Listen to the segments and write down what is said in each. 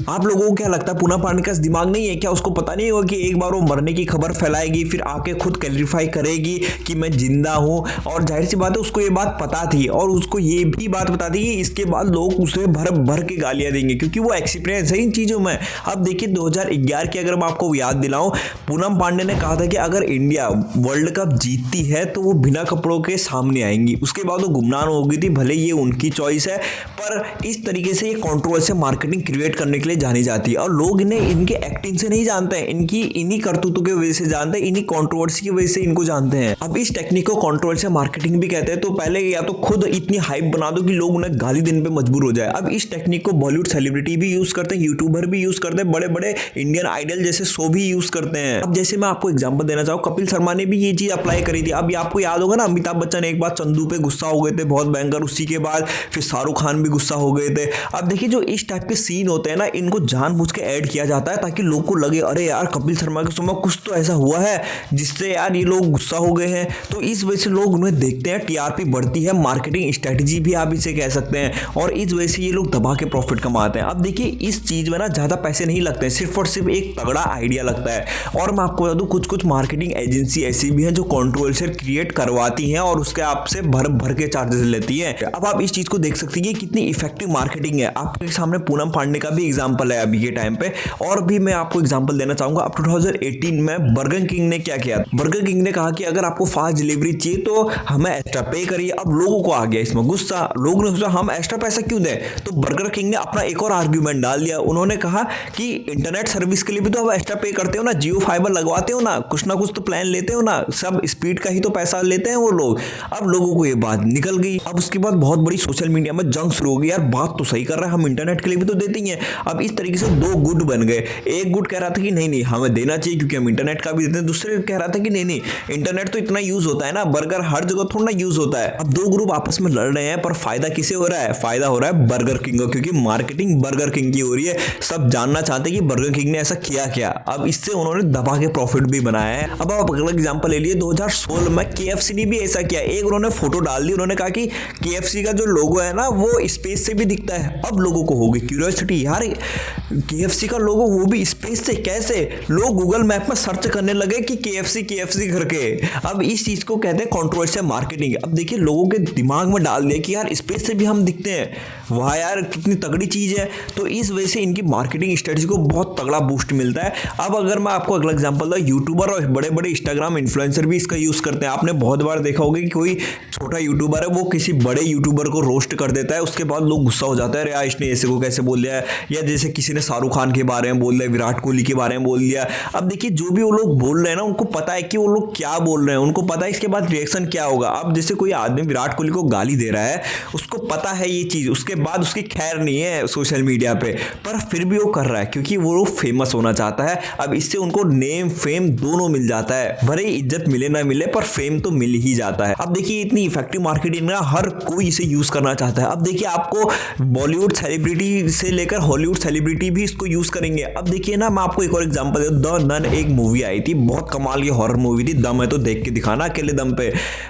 आप लोगों को क्या लगता है पूनम पांडे का दिमाग नहीं है क्या? उसको पता नहीं होगा कि एक बार वो मरने की खबर फैलाएगी, फिर आके खुद क्लैरिफाई करेगी कि मैं जिंदा हूँ। और जाहिर सी बात है उसको ये बात पता थी, और उसको ये भी बात पता थी कि इसके बाद लोग उसे भर भर के गालियां देंगे, क्योंकि वो एक्सपीरियंस है इन चीज़ों में। अब देखिए 2011 की अगर मैं आपको याद दिलाऊं, पूनम पांडे ने कहा था कि अगर इंडिया वर्ल्ड कप जीतती है तो वो बिना कपड़ों के सामने आएंगी। उसके बाद वो गुमनाम हो गई थी, भले ये उनकी चॉइस है, पर इस तरीके से ये कंट्रोवर्शियल मार्केटिंग क्रिएट करने के लिए जानी जाती है। और लोग इन्हें इनके एक्टिंग से नहीं जानते हैं, इनकी इन्हीं करतूतों की वजह से जानते हैं, इन्हीं कंट्रोवर्सी की वजह से इनको जानते हैं। अब इस टेक्निक को कंट्रोवर्शियल मार्केटिंग भी कहते हैं। तो पहले या तो खुद इतनी हाइप बना दो कि लोग उन्हें गाली देने पे मजबूर हो जाए। अब इस टेक्निक को बॉलीवुड सेलिब्रिटी भी यूज करते हैं, यूट्यूबर भी यूज करते हैं, बड़े बड़े इंडियन आइडल जैसे शो भी यूज करते हैं। अब जैसे मैं आपको एग्जांपल देना चाहूँ, कपिल शर्मा ने भी ये चीज अप्लाई करी थी। अब आपको याद होगा ना, अमिताभ बच्चन एक बार चंदू पे गुस्सा हो गए थे बहुत भयंकर, उसी के बाद फिर शाहरुख खान भी गुस्सा हो गए थे। अब देखिए जो इस टाइप के सीन होते हैं ना, इनको जानबूझ के ऐड किया जाता है ताकि लोग को लगे अरे यार कपिल शर्मा के समय कुछ तो ऐसा हुआ है जिससे यार ये लोग गुस्सा हो गए हैं। तो इस वजह से लोग उन्हें देखते हैं, टीआरपी बढ़ती है, मार्केटिंग स्ट्रेटजी भी आप इसे कह सकते हैं, और इस वजह से ये लोग दबा के प्रॉफिट कमाते हैं। अब देखिए इस चीज में ना ज्यादा पैसे नहीं लगते हैं, सिर्फ और सिर्फ एक तगड़ा आइडिया लगता है। और मैं आपको बता दूं कुछ कुछ मार्केटिंग एजेंसी ऐसी भी हैं जो कंट्रोवर्शियल क्रिएट करवाती हैं और उसके आपसे भर भर के चार्जेस लेती है। अब आप इस चीज को देख सकते हैं कि कितनी इफेक्टिव मार्केटिंग है। आपके सामने पूनम पांडे का भी एग्जांपल है अभी के टाइम पे, और भी मैं आपको एग्जांपल देना चाहूंगा। अब 2018 में बर्गर किंग ने क्या किया, बर्गर किंग ने कहा कि अगर आपको फास्ट डिलीवरी चाहिए तो हमें एक्स्ट्रा पे करिए। अब लोगों को आ गया इसमें गुस्सा, लोगों ने सोचा हम एक्स्ट्रा पैसा क्यों दें, तो बर्गर किंग ने अपना एक और आर्ग्यूमेंट डाल दिया। उन्होंने कहा कि इंटरनेट सर्विस के लिए भी तो आप एक्स्ट्रा पे करते हो ना, जियो फाइबर लगवाते हो ना कुछ तो प्लान लेते हो ना, सब स्पीड का ही तो पैसा लेते हैं वो लोग। अब लोगों को ये बात निकल गई। अब उसके बाद बहुत बड़ी सोशल मीडिया में जंग शुरू हो गई, यार बात तो सही कर रहा है, हम इंटरनेट के लिए भी तो देते ही हैं। अब इस तरीके से दो गुट बन गए। एक गुट कह रहा था कि नहीं नहीं हमें देना चाहिए क्योंकि हम इंटरनेट का भी देते हैं, दूसरे कह रहा था कि नहीं नहीं इंटरनेट तो इतना यूज होता है ना, बर्गर हर जगह थोड़ा ना यूज होता है। अब दो ग्रुप आपस में लड़ रहे हैं, पर फायदा किसे हो रहा है? फायदा हो रहा है बर्गर किंग को, क्योंकि मार्केटिंग बर्गर किंग की हो रही है। सब जानना चाहते हैं कि बर्गर किंग ने ऐसा किया क्या। अब इससे उन्होंने दबा के प्रॉफिट भी बनाया है। अब आप अगला एग्जांपल ले लिए 2016 में केएफसी ने भी ऐसा किया। एक उन्होंने फोटो डाल दी, उन्होंने कहा कि केएफसी का जो लोगो है ना वो स्पेस से भी दिखता है। अब लोगों को होगी क्यूरियोसिटी, यार केएफसी का लोगो वो भी स्पेस से कैसे? लोग गूगल मैप में सर्च करने लगे कि केएफसी करके। अब इस चीज को कहते हैं कंट्रोवर्शियल मार्केटिंग। अब देखिए लोगों के दिमाग में डाल दिया कि यार स्पेस से भी हम दिखते हैं, वाह यार कितनी तगड़ी चीज है। तो इस वजह से इनकी मार्केटिंग स्ट्रेटजी को बहुत तगड़ा बूस्ट मिलता है। अब अगर मैं आपको अगला एग्जांपल दूं, यूट्यूबर और बड़े बड़े इंस्टाग्राम इन्फ्लुएंसर भी इसका यूज करते हैं। आपने बहुत बार देखा होगा कि कोई छोटा यूट्यूबर है वो किसी बड़े यूट्यूबर को रोस्ट कर देता है, उसके बाद लोग गुस्सा हो जाते हैं, अरे इसने ऐसे को कैसे बोल दिया है। या जैसे किसी ने शाहरुख खान के बारे में बोल दिया, विराट कोहली के बारे में बोल दिया। अब देखिए जो भी वो लोग बोल रहे हैं ना, उनको पता है कि वो लोग क्या बोल रहे हैं, उनको पता है इसके बाद रिएक्शन क्या होगा। अब जैसे कोई आदमी विराट कोहली को गाली दे रहा है, उसको पता है ये चीज, उसके बाद उसकी खैर नहीं है सोशल मीडिया पे, पर फिर भी वो कर रहा है क्योंकि वो फेमस होना चाहता है। अब इससे उनको नेम फेम दोनों मिल जाता है, भले इज्जत मिले ना मिले पर फेम तो मिल ही जाता है। अब देखिए इतनी इफेक्टिव मार्केटिंग ना हर कोई इसे यूज करना चाहता है। अब देखिए आपको बॉलीवुड सेलिब्रिटी से लेकर हॉलीवुड सेलिब्रिटी भी इसको यूज करेंगे। अब देखिए ना मैं आपको एक और एग्जांपल दे दूं, द नन एक मूवी आई थी, बहुत कमाल की हॉरर मूवी थी, दम है तो देख के दिखाना अकेले दम पे।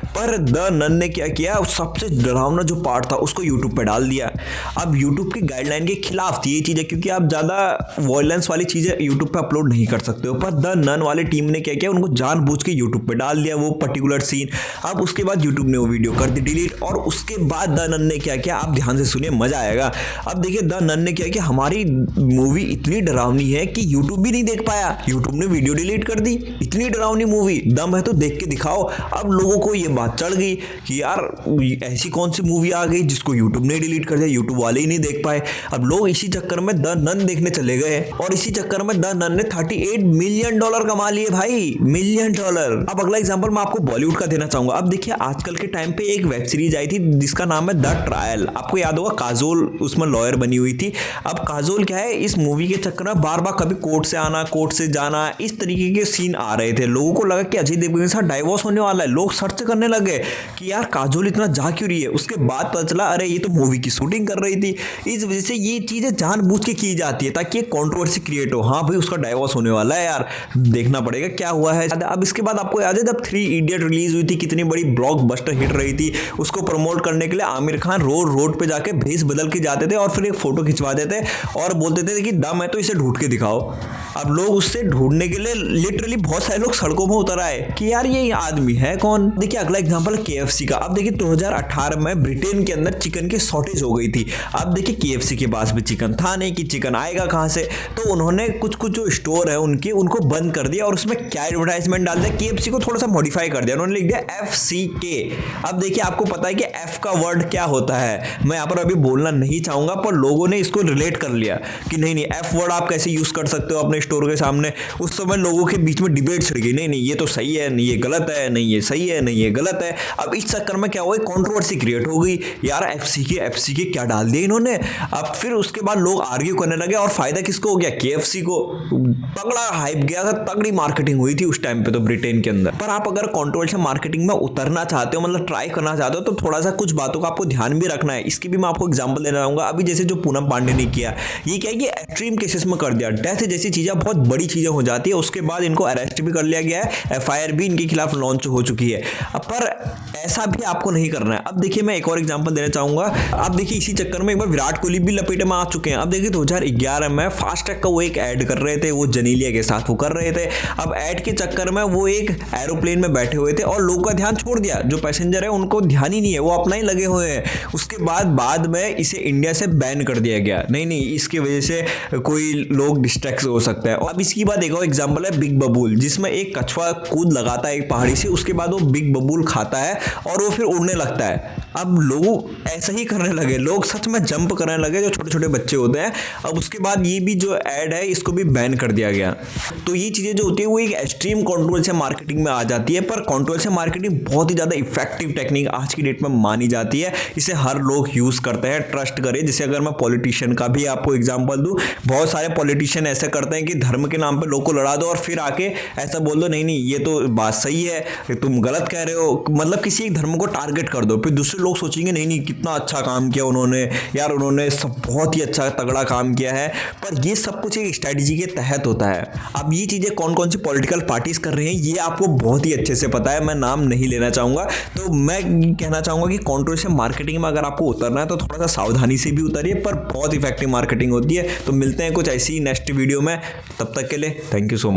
पर द नन ने क्या किया, सबसे डरावना जो पार्ट था उसको यूट्यूब पे डाल दिया। अब यूट्यूब की गाइडलाइन के खिलाफ थी ये चीजें, क्योंकि आप ज्यादा वायलेंस वाली चीजें यूट्यूब पे अपलोड नहीं कर सकते हो। पर द नन वाली टीम ने क्या किया, उनको जानबूझ के यूट्यूब पे डाल दिया वो पर्टिकुलर सीन। अब उसके बाद यूट्यूब ने वो वीडियो कर दी डिलीट, और उसके बाद द नन ने क्या किया, आप ध्यान से सुनिए मजा आएगा। अब देखिए द नन ने क्या किया, हमारी मूवी इतनी डरावनी है कि यूट्यूब भी नहीं देख पाया, यूट्यूब ने वीडियो डिलीट कर दी। इतनी डरावनी मूवी, दम है तो देख के दिखाओ। अब लोगों को ये बात चढ़ गई कि यार ऐसी कौन सी मूवी आ गई जिसको यूट्यूब ने डिलीट कर दिया, यूट्यूब वाले ही नहीं देख पाए। अब लोग इसी चक्कर में द नन देखने चले गए, और इसी चक्कर में द नन ने $38 मिलियन कमा लिए भाई, $मिलियन। अब अगला एग्जांपल मैं आपको बॉलीवुड का देना चाहूंगा। अब देखिए आजकल के टाइम पे एक वेब सीरीज आई थी जिसका नाम है द ट्रायल। आपको याद होगा काजोल उसमें लॉयर बनी हुई थी। अब काजोल क्या है, इस मूवी के चक्कर में बार बार कभी कोर्ट से आना, कोर्ट से जाना, इस तरीके के सीन आ रहे थे। लोगों को लगा कि अजय देवगन के साथ डाइवोर्स होने वाला है, लोग सर्च करने लगे कि यार काजोल इतना जा क्यों रही है। उसके बाद पता चला अरे ये तो मूवी की शूटिंग कर रही थी। इस वजह से ये चीजें जानबूझ के की जाती है ताकि एक कंट्रोवर्सी क्रिएट हो, हाँ भाई उसका डाइवोर्स होने वाला है यार, देखना पड़ेगा क्या हुआ है। अब इसके बाद आपको याद है जब 3 इडियट रिलीज हुई थी, कितनी बड़ी ब्लॉकबस्टर हिट रही थी। उसको प्रमोट करने के लिए आमिर खान रोड पे जाके भेस बदल के जाते थे और फिर एक फोटो खिंचवा देते और बोलते थे कि दम है तो इसे ढूंढ के दिखाओ। अब लोग उससे ढूंढने के लिए लिटरली बहुत सारे लोग सड़कों में उतर आए कि यार ये आदमी है कौन। देखिए अगला एग्जांपल KFC का। अब देखिए 2018 में ब्रिटेन के अंदर चिकन की शॉर्टेज हो गई थी। अब देखिए KFC के पास भी चिकन था नहीं कि चिकन आएगा कहाँ से, तो उन्होंने कुछ कुछ जो स्टोर है उनके उनको बंद कर दिया और उसमें क्या एडवर्टाइजमेंट डाल दिया, KFC को थोड़ा सा मॉडिफाई कर दिया, उन्होंने लिख दिया FCK। अब देखिए आपको पता है कि F का वर्ड क्या होता है, मैं यहाँ पर अभी बोलना नहीं चाहूंगा, पर लोगों ने इसको रिलेट कर लिया कि नहीं नहीं F वर्ड आप कैसे यूज कर सकते हो अपने स्टोर के सामने। उस समय लोगों के बीच में डिबेट छिड़ गई, नहीं नहीं ये तो सही है, नहीं ये गलत है, नहीं ये सही है, नहीं ये गलत है। अब इस चक्कर में क्या हुआ, कंट्रोवर्सी क्रिएट हो गई, यार FCK क्या डाल दिया इन्होंने। अब फिर उसके बाद लोग आर्ग्यू करने लगे और फायदा किसको हो गया, KFC को। तगड़ा हाइप गया था, तगड़ी मार्केटिंग हुई थी उस टाइम पे तो ब्रिटेन के अंदर। पर आप अगर कंट्रोवर्शियल मार्केटिंग में उतरना चाहते हो, मतलब ट्राई करना चाहते हो, तो थोड़ा सा कुछ बातों का आपको ध्यान भी रखना है। इसकी भी मैं आपको एग्जांपल देना चाहूंगा। अभी जैसे जो पूनम पांडे ने किया, ये क्या है कि एक्सट्रीम केसेस में कर दिया, डेथ जैसी चीजें बहुत बड़ी चीजें हो जाती है, उसके बाद इनको अरेस्ट भी कर लिया गया है, FIR भी इनके खिलाफ लॉन्च हो चुकी है। पर ऐसा भी आपको नहीं करना है। अब देखिए मैं एक और एग्जांपल देना चाहूंगा। अब देखिए इसी चक्कर में एक बार विराट कोहली भी लपेटे में आ चुके हैं। अब देखिए 2011 में फास्टैग का वो एक ऐड कर रहे थे, वो जनीलिया के साथ वो कर रहे थे। अब ऐड के चक्कर में वो एक एरोप्लेन में बैठे हुए थे और लोगों का ध्यान छोड़ दिया, जो पैसेंजर है उनको ध्यान ही नहीं है, वो अपना ही लगे हुए हैं। उसके बाद में इसे इंडिया से बैन कर दिया गया, नहीं इसकी वजह से कोई लोग डिस्ट्रैक्ट हो सकता है। अब इसकी बात एक और एग्जांपल है बिग बबूल, जिसमें एक कछुआ कूद लगाता है एक पहाड़ी से, उसके बाद वो बिग बबूल खाता है और वो फिर उड़ने लगता है। अब लोग ऐसा ही करने लगे, लोग सच में जंप करने लगे, जो छोटे छोटे बच्चे होते हैं। अब उसके बाद ये भी जो ऐड है इसको भी बैन कर दिया गया। तो ये चीज़ें जो होती है वो एक एक्सट्रीम कंट्रोवर्शियल मार्केटिंग में आ जाती है, पर कंट्रोवर्शियल मार्केटिंग बहुत ही ज़्यादा इफेक्टिव टेक्निक आज की डेट में मानी जाती है। इसे हर लोग यूज़ करते हैं, ट्रस्ट करें। जैसे अगर मैं पॉलिटिशियन का भी आपको एग्जाम्पल दूँ, बहुत सारे पॉलिटिशियन ऐसे करते हैं कि धर्म के नाम पर लोग को लड़ा दो और फिर आके ऐसा बोल दो नहीं ये तो बात सही है, तुम गलत कह रहे हो, मतलब किसी एक धर्म को टारगेट कर दो। फिर दूसरे लोग सोचेंगे नहीं कितना अच्छा काम किया उन्होंने, यार उन्होंने सब बहुत ही अच्छा तगड़ा काम किया है। पर ये सब कुछ एक स्ट्रैटेजी के तहत होता है। अब ये चीज़ें कौन कौन सी पॉलिटिकल पार्टीज कर रही हैं ये आपको बहुत ही अच्छे से पता है, मैं नाम नहीं लेना चाहूँगा। तो मैं कहना चाहूँगा कि कंट्रोवर्शियल मार्केटिंग में अगर आपको उतरना है तो थोड़ा सा सावधानी से भी उतरिए, पर बहुत इफेक्टिव मार्केटिंग होती है। तो मिलते हैं कुछ ऐसी नेक्स्ट वीडियो में, तब तक के लिए थैंक यू सो मच।